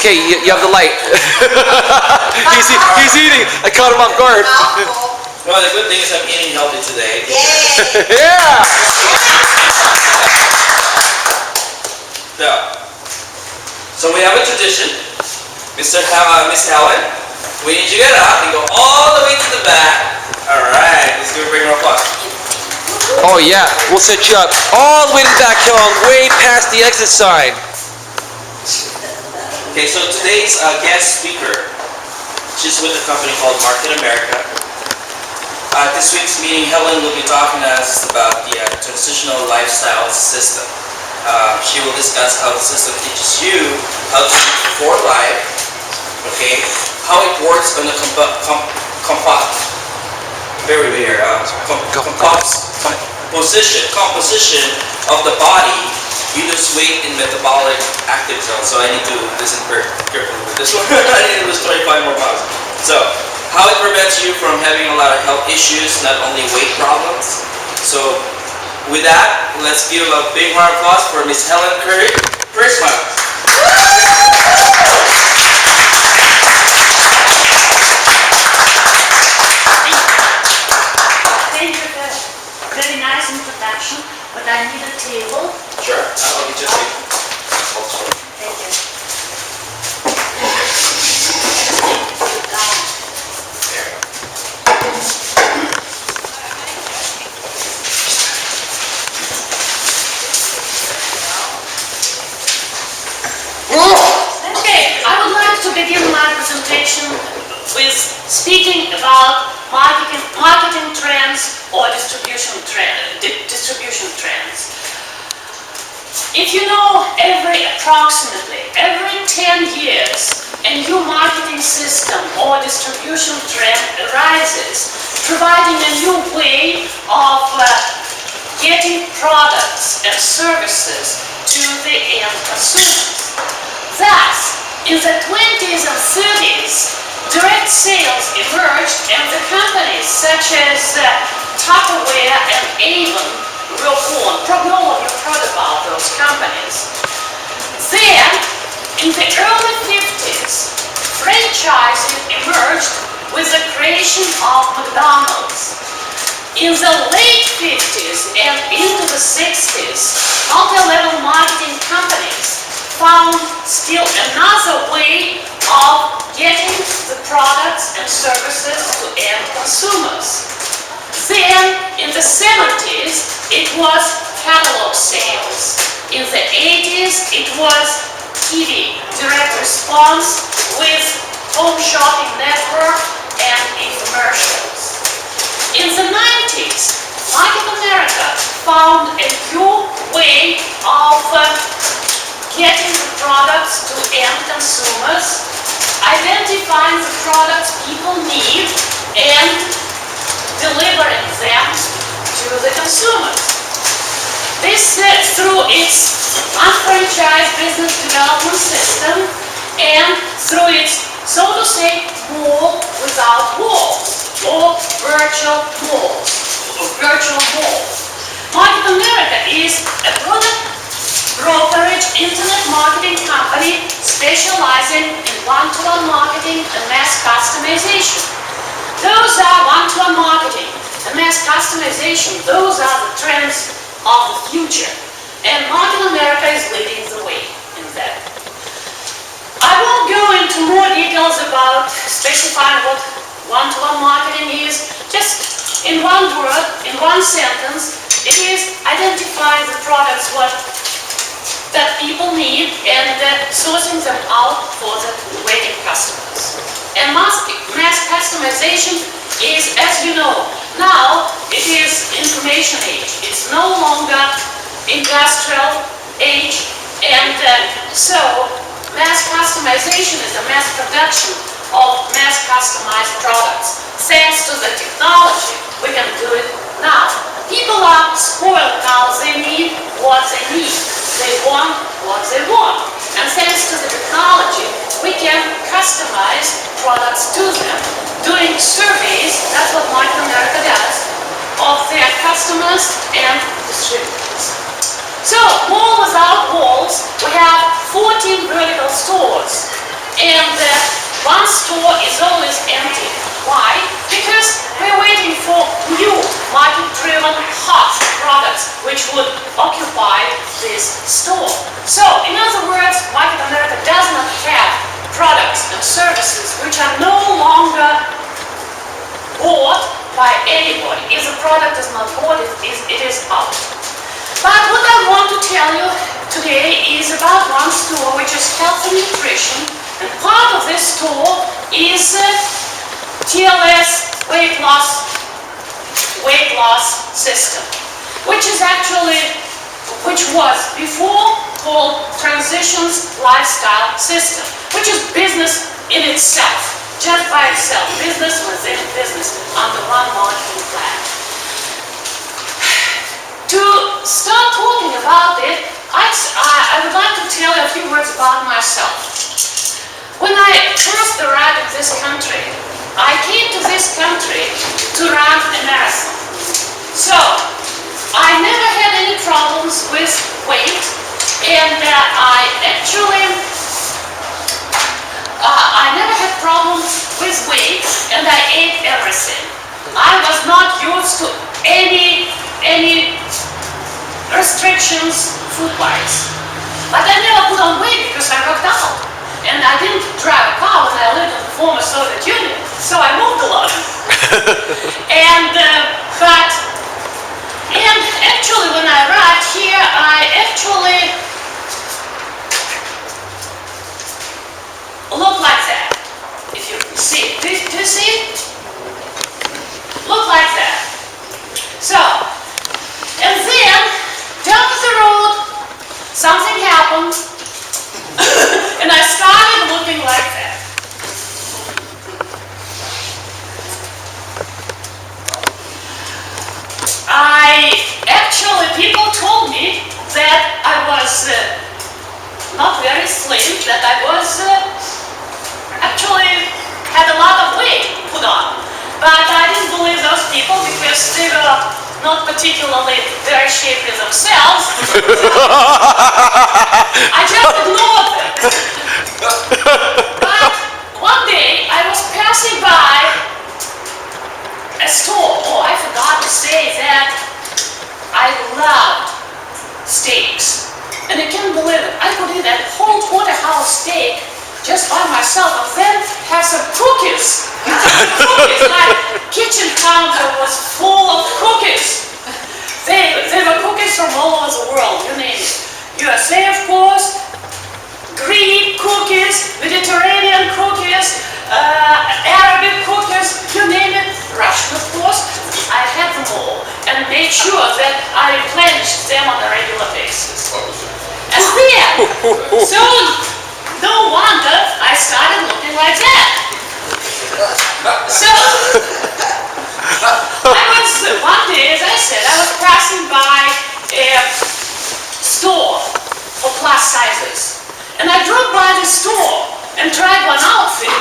Okay, you have the light. he's eating. I caught him off guard. Well, the good thing is I'm eating healthy today. Yay! Yeah! So we have a tradition. Miss Helen, we need you to get up and go all the way to the back. Alright, let's give a big round of applause. Oh yeah, we'll set you up all the way to the back, Helen, way past the exit sign. Okay, so today's guest speaker, she's with a company called Market America. This week's meeting, Helen will be talking to us about the transitional lifestyle system. She will discuss how the system teaches you how to live for life, okay, how it works on the composition of the body. You lose weight in metabolic active zone. So I need to listen very carefully with this one. I need to lose 25 more pounds. So how it prevents you from having a lot of health issues, not only weight problems. So with that, let's give a big round of applause for Miss Helen Christman. Thank you for a very nice introduction, but I need a table. Sure, I'll get you a table. Thank you. Okay, I would like to begin my presentation with speaking about marketing trends or distribution trends. If you know approximately every 10 years a new marketing system or distribution trend arises, providing a new way of getting products and services to the end consumers. Thus, in the 20s and 30s, direct sales emerged and the companies such as Tupperware and Avon were born. Probably all of you heard about those companies. Then, in the early 50s, franchising emerged with the creation of McDonald's. In the late 50s and into the 60s, multi-level marketing companies found still another way of getting the products and services to end consumers. Then, in the 70s, it was catalog sales. In the 80s, it was TV, direct response with home shopping network and infomercials. In the 90s, Market America found a new way of getting the products to end consumers, identifying the products people need, and delivering them to the consumers. This through its unfranchised business development system and through its, so to say, mall without walls, or virtual malls, or virtual malls. Market America is a product brokerage internet marketing company specializing in one-to-one marketing and mass customization. Those are one-to-one marketing and mass customization. Those are the trends of the future. And Market America is leading the way in that. I won't go into more details about specifying what one-to-one marketing is. Just in one word, in one sentence, it is identifying the products that people need and sourcing them out for the waiting customers. And mass customization is, as you know, now it is information age. It's no longer industrial age, and so mass customization is a mass production of mass customized products. Thanks to the technology, we can do it now. People are spoiled now. They need what they need. They want what they want. And thanks to the technology, we can customize products to them. Doing surveys, that's what Market America does, of their customers and distributors. So, mall without walls, we have 14 vertical stores. which would occupy this store. So, in other words, Market America does not have products and services which are no longer bought by anybody. If the product is not bought, it is out. But what I want to tell you today is about one store which is health and nutrition, and part of this store is TLS weight loss system, which was before called Transitions Lifestyle System, which is business in itself, just by itself, business within business under one marketing plan. To start talking about it, I would like to tell you a few words about myself. When I first arrived in this country, I came to this country to run a marathon. So, I never had any problems with weight, and I never had problems with weight, and I ate everything. I was not used to any restrictions food-wise. But I never put on weight because I worked out. And I didn't drive a car when I lived in the former Soviet Union, so I moved a lot. And actually when I arrived here, I actually look like that. If you see it. Do you see it? Look like that. So, and then down the road, something happened, and I started looking like that. People told me that I was not very slim, that I was actually had a lot of weight put on. But I didn't believe those people because they were not particularly very shapely themselves. I just ignored them. But one day I was passing by a store. Oh, I forgot to say that I loved steaks. And I can't believe it. I could eat a whole porterhouse steak just by myself and then have some cookies. My kitchen counter was full of cookies. They were cookies from all over the world, you name it. USA, of course, Greek cookies, Mediterranean cookies, Arabic cookies, you name it, Russian, of course. I had them all and made sure that I replenished them on a regular basis. And then, soon, no wonder I started looking like that. So, one day, as I said, I was passing by a store for plus sizes. And I drove by the store and tried one outfit,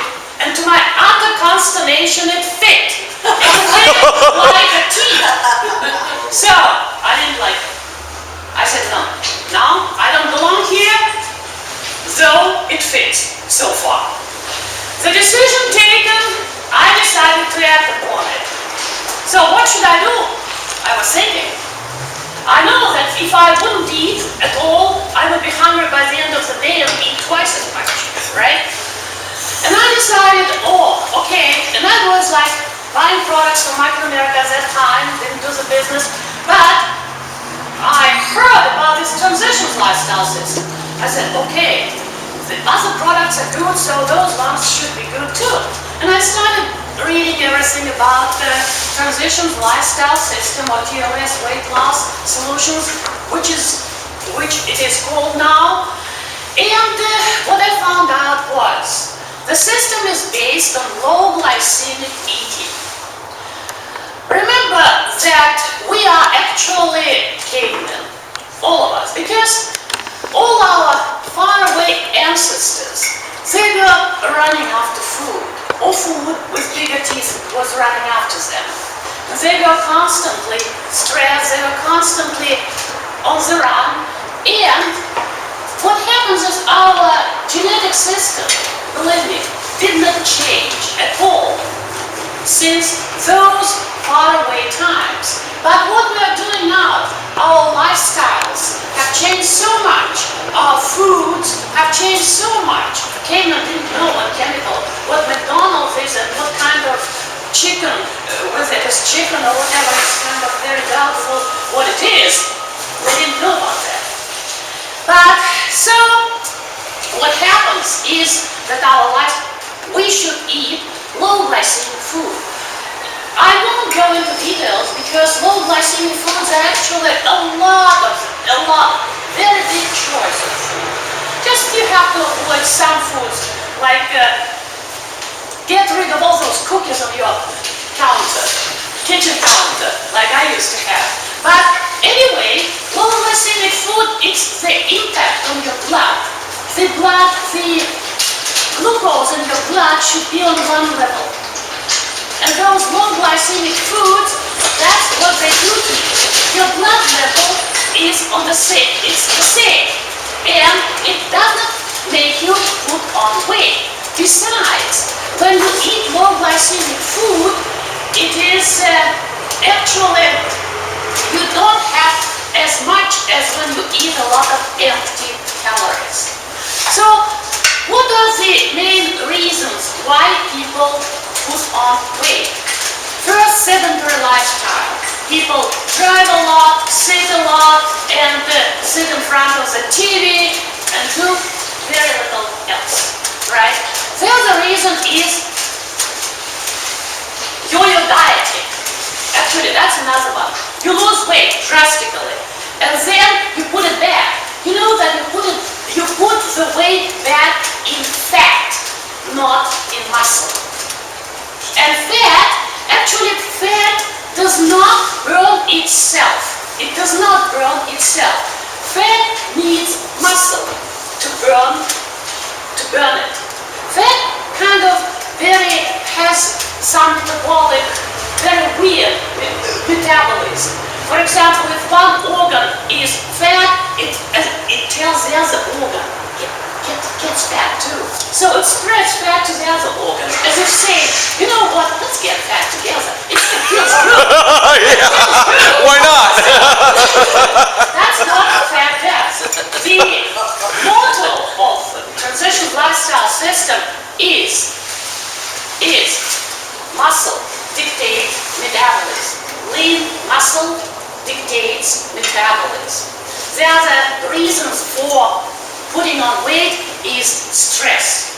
and to my utter consternation, it fit. It fit like a teeth. So, I didn't like it. I said, no, I don't belong here, though it fits so far. The decision taken, I decided to act upon it. So what should I do? I was thinking. I know that if I wouldn't eat at all, I would be hungry by the end of the day and eat twice as much, right? And I decided, okay, and I was like buying products from Market America at that time, didn't do the business, but I heard about this transitions lifestyle system. I said, okay, the other products are good, so those ones should be good too. And I started reading everything about the transitions lifestyle system, or TLS, weight loss solutions, which it is called now. And what I found out was the system is based on low glycemic eating. Remember that we are actually cavemen, all of us, because all our faraway ancestors, they were running after food, or food with bigger teeth was running after them. They were constantly stressed, they were constantly on the run, and what happens is our genetic system, believe me, did not change at all. since those faraway times. But what we are doing now, our lifestyles have changed so much, our foods have changed so much. Cavemen didn't know what McDonald's is and what kind of chicken, whether it is chicken or whatever, it's kind of very doubtful what it is. They didn't know about that. But so what happens is that our life, we should eat low glycemic food. I won't go into details because low glycemic foods are actually a lot, very big choice of food. Just you have to avoid some foods, like get rid of all those cookies on your counter, kitchen counter, like I used to have. But anyway, low glycemic food, it's the impact on your blood. The glucose in your blood should be on one level. And those low glycemic foods, that's what they do to you. Your blood level is on the same, it's the same. And it doesn't make you put on weight. Besides, when you eat low glycemic food, it is actually, you don't have as much as when you eat a lot of empty calories. So, what are the main reasons why people put on weight? First, sedentary lifestyle. People drive a lot, sit a lot, and sit in front of the TV and do very little else, right? The other reason is yo-yo dieting. Actually, that's another one. You lose weight drastically, and then you put it back. You know that you put the weight back in fat, not in muscle. And fat does not burn itself. It does not burn itself. Fat needs muscle to burn it. Fat kind of has some metabolic, very weird metabolism. For example, if one organ is fat, it tells the other organ, gets fat too. So it spreads fat to the other organ, as if saying, you know what, let's get fat together. It feels good. Yeah. Why not? That's not what fat does. The motto of the transition lifestyle system is muscle dictates metabolism. Lean muscle dictates metabolism. The other reasons for putting on weight is stress.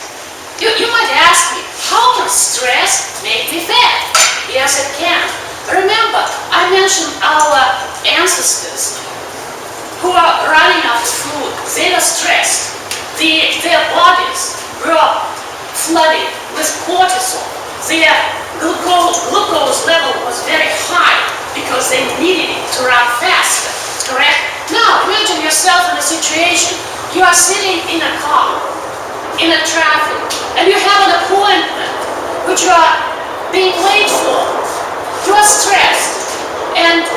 You might ask me, how can stress make me fat? Yes, it can. Remember, I mentioned our ancestors who are running out of food. They were stressed. Their bodies were flooded with cortisol. Their glucose level was very high because they needed it to run faster, correct? Now, imagine yourself in a situation. You are sitting in a car, in a traffic, and you have an appointment which you are being late for. You are stressed. And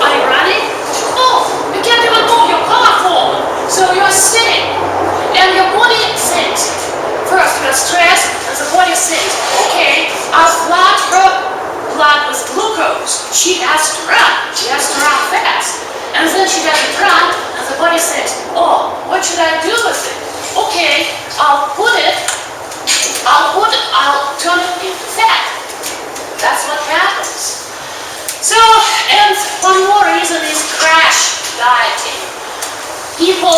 are you running? No, you can't even move your car forward. So you are sitting, and your body thinks. First, you are stressed, and the body thinks, okay, I'll flood her blood with glucose. She has to run. She has to run fast. And then she doesn't run, and the body says, oh, what should I do with it? Okay, I'll turn it into fat. That's what happens. So, and one more reason is crash dieting. People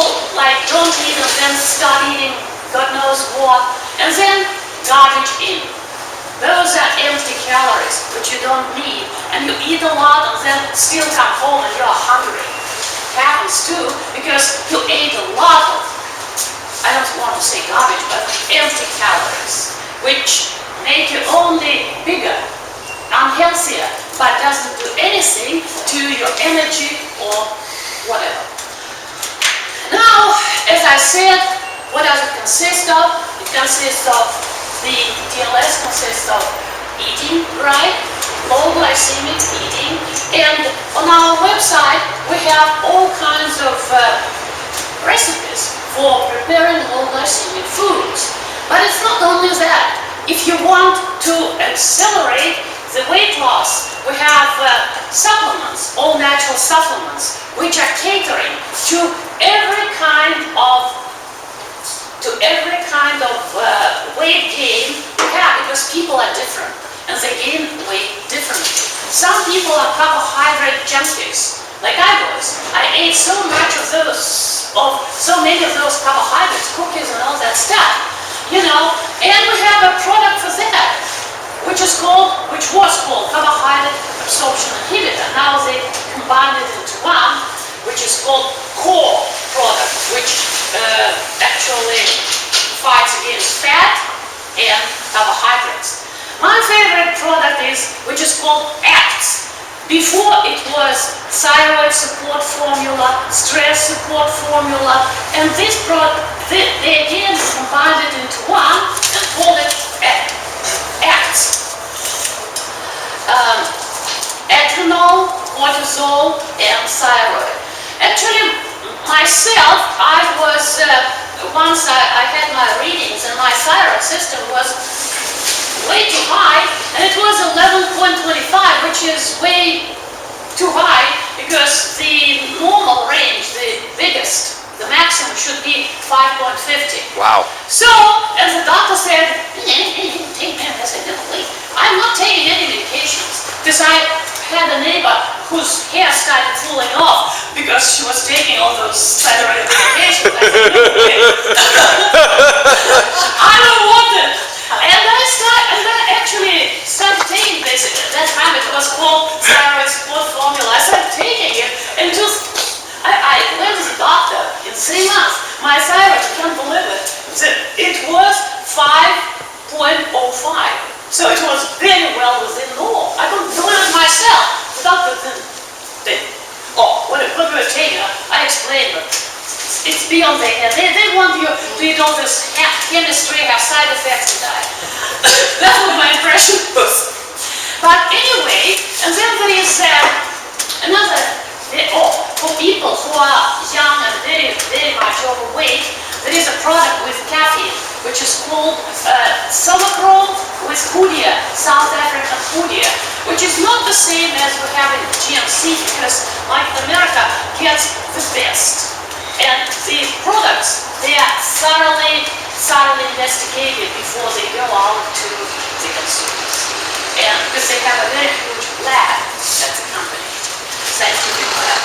don't eat and then start eating God knows what, and then garbage in. Those are empty calories, which you don't need, and you eat a lot and then still come home and you're hungry. It happens too, because you ate a lot of, I don't want to say garbage, but empty calories, which make you only bigger, unhealthier, but doesn't do anything to your energy or whatever. Now, as I said, what does it consist of? It consists of, the TLS consists of eating right, low glycemic eating, and on our website we have all kinds of recipes for preparing low glycemic foods. But it's not only that. if you want to accelerate the weight loss, we have supplements, all natural supplements, which are catering to every kind of weight gain you have, because people are different and they gain weight differently. Some people are carbohydrate junkies, like I was. I ate so many of those carbohydrates, cookies and all that stuff, you know, and we have a product for that, which was called carbohydrate absorption inhibitor. Now they combined it into one, which is called core product, which actually fights against fat and carbohydrates. My favorite product which is called ACTS. Before it was thyroid support formula, stress support formula, and this product, they again combined it into one and called it ACTS. Adrenal, cortisol, and thyroid. Actually, myself, I was, once I had my readings and my thyroid system was way too high, and it was 11.25, which is way too high, because the normal range, the biggest, the maximum should be 5.50. Wow. So, as the doctor said, take that. I said, no, wait, I'm not taking any medications, because I had a neighbor whose hair started falling off because she was taking all those thyroid medications. I said, no, wait. I don't want it. And I actually started taking this. At that time it was called thyroid support formula. I started taking it, and I went to the doctor in 3 months. My thyroid, I can't believe it. It was 5.05. So it was very well within normal. I couldn't believe it myself. The doctor didn't. What we were taking, I explained it. It's beyond their head. They want you to eat all this chemistry, have side effects, and die. That's what my impression was. But anyway, and then there is another, for people who are young and very, very much overweight, there is a product with caffeine, which is called Somachrome with Hoodia, South African Hoodia, which is not the same as we have in GNC, because like America gets the best. And the products, they are thoroughly investigated before they go out to the consumers. And because they have a very huge lab at the company, scientific lab.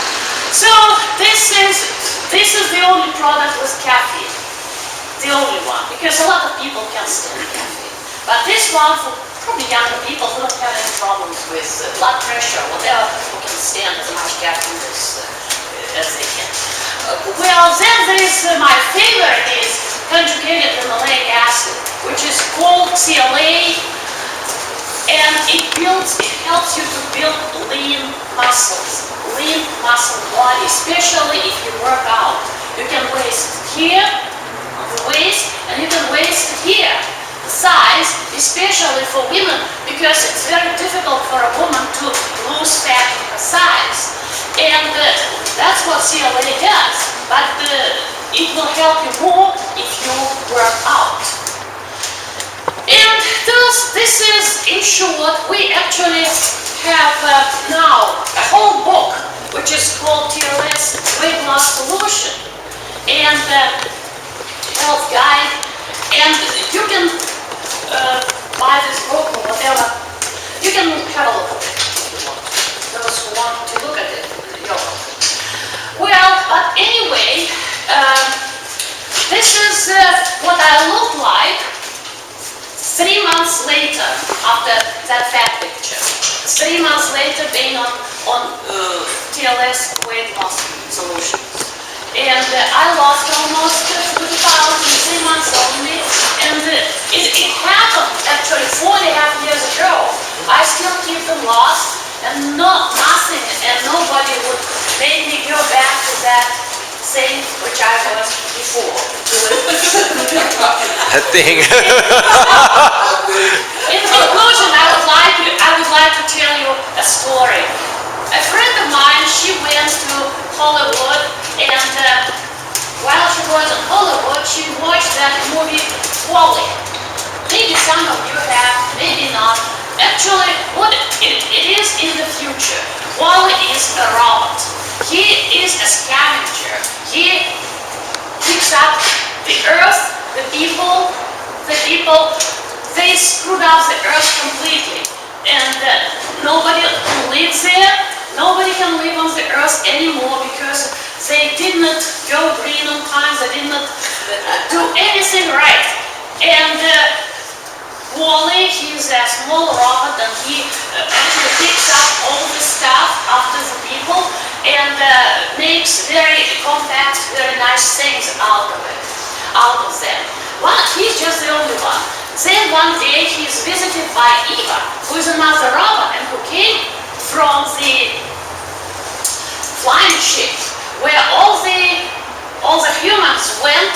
So this is the only product with caffeine. The only one, because a lot of people can't stand caffeine. But this one, for probably younger people who don't have any problems with blood pressure, whatever, who can stand as much caffeine as they can. Well, then there is, my favorite is conjugated linoleic acid, which is called CLA, and it helps you to build lean muscles, lean muscle body, especially if you work out. You can waste here, on the waist, and you can waste here, the thighs, especially for women, because it's very difficult for a woman to lose fat in her thighs. And that's what CLA does, but it will help you more if you work out. And this is, in short, we actually have now a whole book, which is called TLS Weight Loss Solution, and health guide, and you can buy this book or whatever. You can have a look at it if you want, those who want to look at it. Well, but anyway, this is what I look like 3 months later after that fat picture. 3 months later being on TLS weight loss solutions. And I lost almost 2 pounds in 3 months only. And it happened actually 4.5 years ago. I still keep them lost. And nothing, and nobody would make me go back to that thing which I was before. That thing. In conclusion, I would like to tell you a story. A friend of mine, she went to Hollywood, and while she was in Hollywood, she watched that movie Wall-E. Maybe some of you maybe not. Actually, what it is in the future. Wally is a robot. He is a scavenger. He picks up the earth, the people, they screwed up the earth completely. And nobody lives there. Nobody can live on the earth anymore because they did not go green on time. They did not do anything right. And Wally, he's a small robot, and he actually picks up all the stuff after the people and makes very compact, very nice things out of them. But he's just the only one. Then one day he's visited by Eva, who is another robot and who came from the flying ship where all the humans went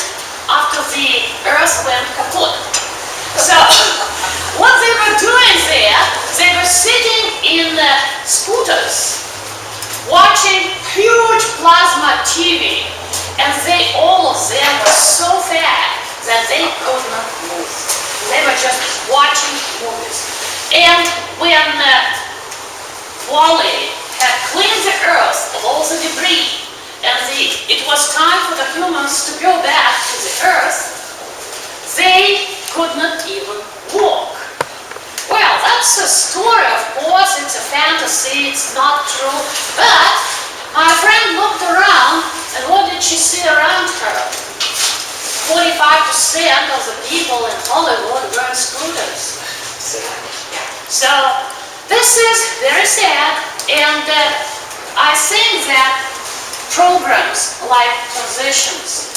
after the Earth went kaput. So what they were doing there, they were sitting in scooters, watching huge plasma TV, and all of them were so fat that they could not move. They were just watching movies. And when Wally had cleaned the earth of all the debris, and it was time for the humans to go back to the earth, they could not even walk. Well, that's a story, of course, it's a fantasy, it's not true, but my friend looked around, and what did she see around her? 45% of the people in Hollywood were on scooters. So this is very sad, and I think that programs like transitions,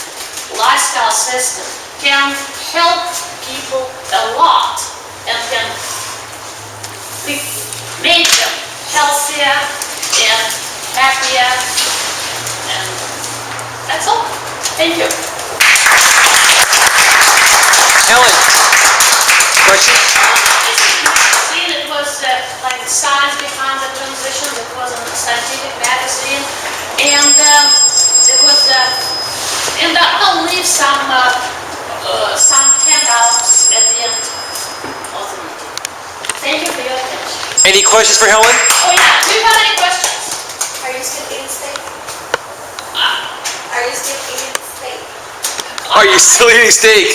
lifestyle system can help people a lot and can make them healthier and happier, and that's all. Thank you. Helen, question? It was like the science behind the transition. It was in a scientific magazine, and there was and I'll leave some handouts at the end of the meeting. Thank you for your attention. Any questions for Helen? Oh yeah, do you have any questions? Are you still eating steak? Are you still eating steak? Are you still eating steak?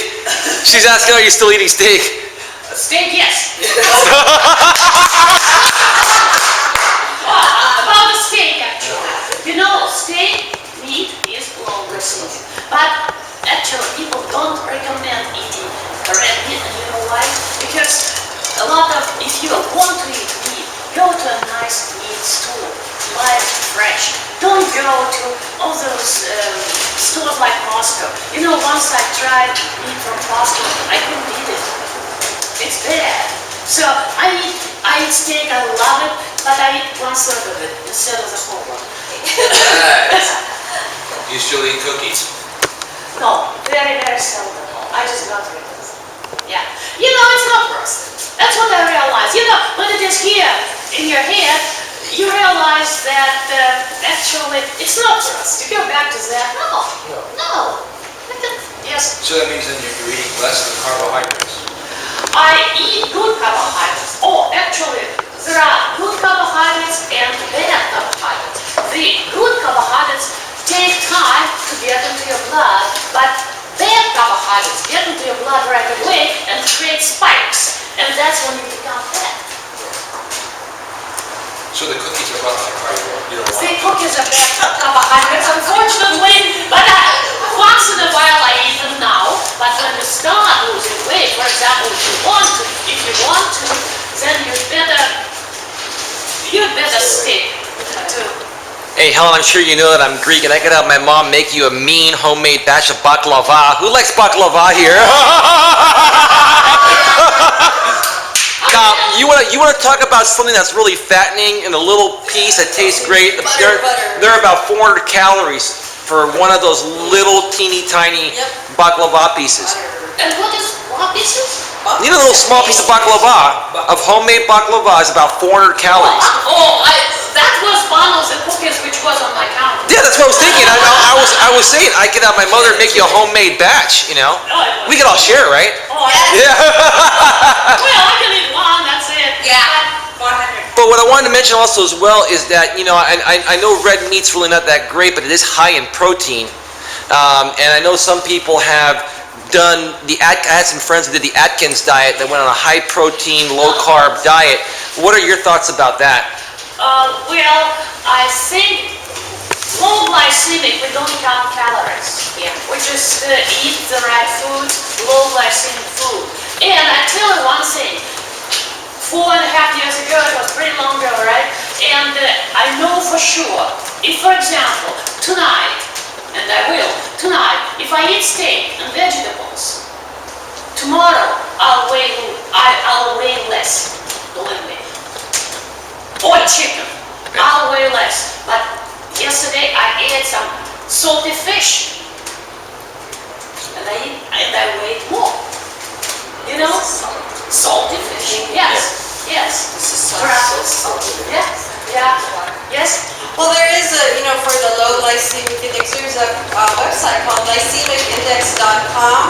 She's asking, are you still eating steak? Steak, yes. About the steak, actually. You know, steak meat is longer seasoned, but actually people don't recommend eating red meat, and you know why? Because a lot of, if you want to eat meat, go to a nice meat store, buy it fresh. Don't go to all those stores like Costco. You know, once I tried meat from Costco, I couldn't eat it. It's bad. So I eat steak, I love it, but I eat 1/3 of it instead of the whole one. You still eat cookies? No, very, very seldom. I just got rid of it. Yeah. You know, it's not worth it. That's what I realized. You know, when it is here in your head, you realize that actually it's not worth it. You go back to that. No. Yes. So that means then you're eating less than carbohydrates. I eat good carbohydrates. Oh, actually, there are good carbohydrates and bad carbohydrates. The good carbohydrates take time to get into your blood, but bad carbohydrates get into your blood right away and create spikes, and that's when you become fat. So the cookies are about like carbohydrates. You don't want The cookies are bad carbohydrates, unfortunately, but once in a while I eat them now. But when you start losing weight, for example, if you want to, then you'd better stick to. Hey Helen, I'm sure you know that I'm Greek and I could have my mom make you a mean homemade batch of baklava. Who likes baklava here? Now, you want to talk about something that's really fattening and a little piece that tastes great. Butter. There are about 400 calories for one of those little teeny tiny baklava pieces. And what is what pieces? You know, a little small piece of baklava, of homemade baklava, is about 400 calories. That was one of the cookies which was on my counter. Yeah, that's what I was thinking. I was saying I could have my mother make you a homemade batch. You know, we could all share, right? Oh, Yeah. well, I can eat one. what I wanted to mention also as well is that, you know, I know red meat's really not that great, but it is high in protein. And I know some people have done I had some friends who did the Atkins diet that went on a high protein, low carb diet. What are your thoughts about that? Well, I think low glycemic, we don't count calories. Yeah. We just eat the right foods, low glycemic food. And I tell you one thing, 4.5 years ago, it was pretty long ago, right? And I know for sure, if for example, tonight, and I will, tonight, if I eat steak and vegetables, tomorrow I'll weigh less, believe me. Or chicken, I'll weigh less. But yesterday I ate some salty fish, and I weighed more. You know? Salty fish. Yes. Yes. This is so salty. Yes. Yeah. Yes. Well, there is a, you know, for the low glycemic index, there's a website called glycemicindex.com,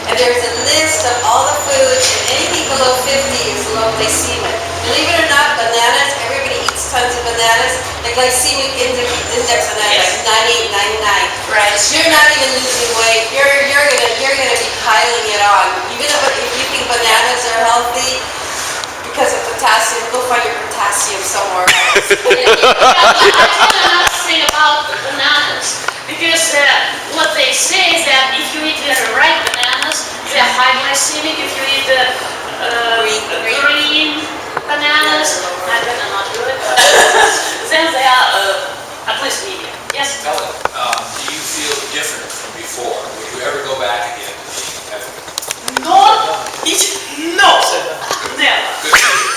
and there's a list of all the foods, and anything below 50 is low glycemic. Believe it or not, bananas, everybody eats tons of bananas. The glycemic index on that is like 98, 99. Right. So you're not even losing weight. You're gonna be piling it on. Even if you think bananas are healthy because of potassium, go find your potassium somewhere else. I tell another thing about the bananas, because what they say is that if you eat the right bananas, they're high glycemic. If you eat the green bananas, I bet they're not good, then they are at least medium. Yes? Helen, do you feel different from before? Would you ever go back again to being heavy? No, never.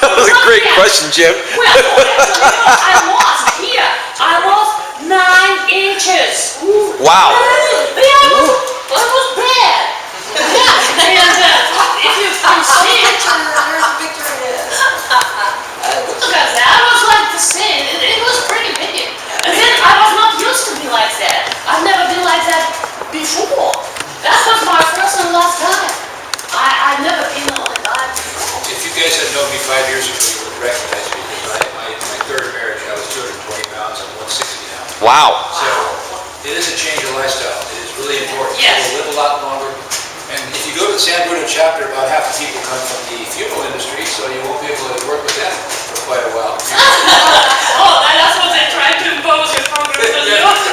That was a great question, Jim. Well, actually, I was 9 inches. Wow. Yeah, I was bad. Yeah, and if you can see it, because I was like the same, it was pretty big. And then I was not used to be like that. I've never been like that before. That was my first and last time. I've never been like that before. If you guys had known me 5 years ago, you would recognize me because my third marriage, I was 220 pounds, I'm 160 now. Wow. So it is a change of lifestyle. It is really important. Yes. People live a lot longer. And if you go to the San Bruno chapter, about half the people come from the funeral industry, so you won't be able to work with them for quite a while. Oh, that's what they tried to impose your program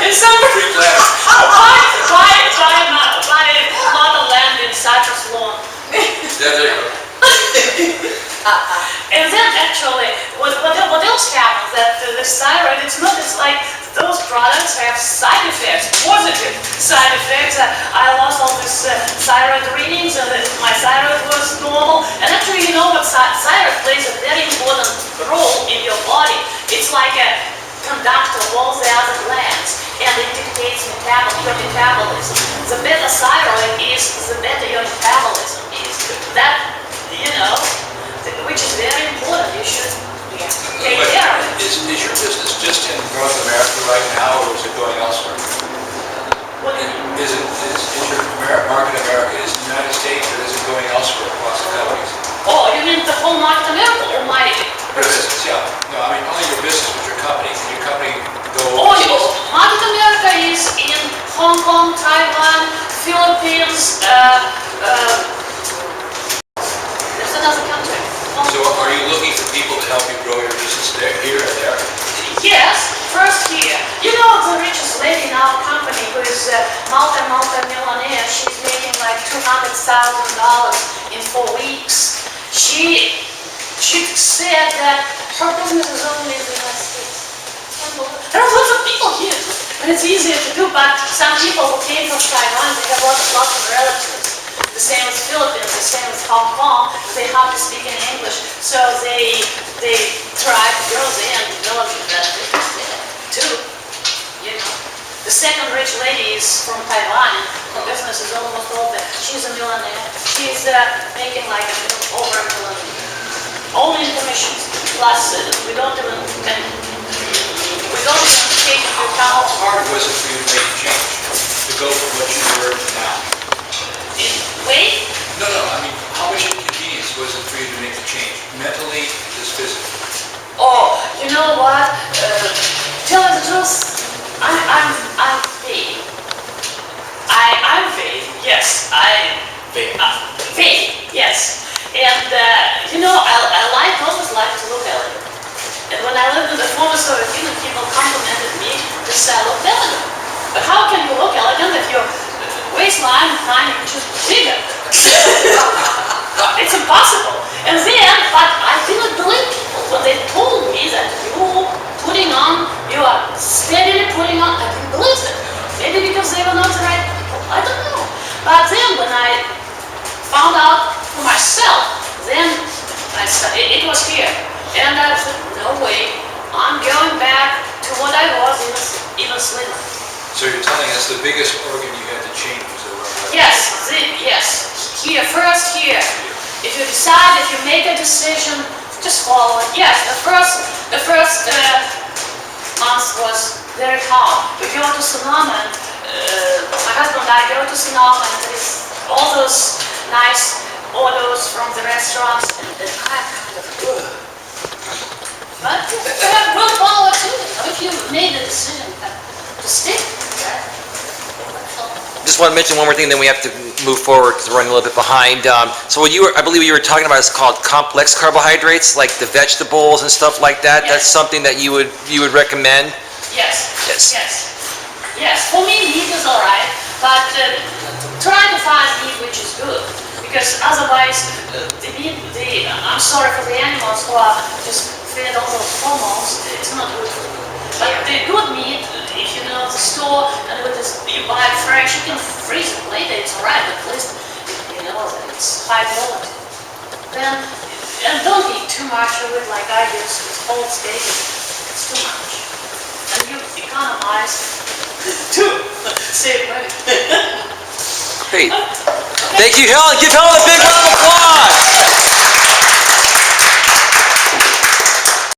in some Free plan. buy a lot of land in Cyprus lawn. Yeah, there you go. And then actually, what else happens? That the thyroid, it's like those products have side effects, positive side effects. I lost all these thyroid readings, and my thyroid was normal. And actually, you know what? Thyroid plays a very important role in your body. It's like a conductor of all the other glands, and it dictates your metabolism. The better thyroid is, the better your metabolism is. That, you know, which is very important. You should take care of it. Is your business just in North America right now, or is it going elsewhere? What do you mean? Is your market America, is it the United States, or is it going elsewhere across the countries? Oh, you mean the whole market America or my Your business, yeah. No, I mean, only your business, but your company. Can your company go Oh, overseas? market America is in Hong Kong, Taiwan, Philippines, there's another country. So are you looking for people to help you grow your business there, here and there? Yes, first here. You know the richest lady in our company who is multi-millionaire, she's making like $200,000 in 4 weeks. She said that her business is only in the United States. There are lots of people here, and it's easier to do, but some people who came from Taiwan, they have lots of relatives. The same with Philippines, the same with Hong Kong, they have to speak in English, so they try to go there and develop that business there too. You know, the second rich lady is from Taiwan, and her business is almost all there. She's a millionaire. She's making like over $1 million. Only in commissions. Plus, we don't even take into account. How hard was it for you to make a change, to go from what you were to now? Wait. No, I mean, how much inconvenience was it for you to make the change, mentally, just physically? Oh, know what? Tell you the truth, I'm vain. I'm vain, yes. Vain, yes. And, I always like to look elegant. And when I lived in the former Soviet Union, people complimented me to say I look elegant. But how can you look elegant if your waistline is 9 inches bigger? It's impossible. And then, but I didn't believe people when they told me that you are steadily putting on, I didn't believe them. Maybe because they were not the right people, I don't know. But then when I found out for myself, then it was here. And I said, no way, I'm going back to what I was, even slimmer. So you're telling us the biggest organ you had to change was the lung? Yes, here, first here. If you decide, if you make a decision, just follow it. Yes, the first month was very hard. We go to Sonoma, my husband and I go to Sonoma, and there is all those nice odors from the restaurants, and I kind of good. But you have willpower too. If you made a decision to stick with that. Just want to mention one more thing, then we have to move forward because we're running a little bit behind. So I believe you were talking about is called complex carbohydrates, like the vegetables and stuff like that. Yes. That's something that you would recommend. Yes. Yes. Yes. Yes. For me, meat is all right, but try to find meat which is good, because otherwise, the meat. I'm sorry for the animals who are just fed all those hormones. It's not good. But the good meat, if you know the store and with this, you buy it fresh, you can freeze it later. It's all right, but at least you know that it's high quality. Then, and don't eat too much of it like I used with whole steak. It's too much. And you economize too. Save money. Great. Thank you, Helen. Give Helen a big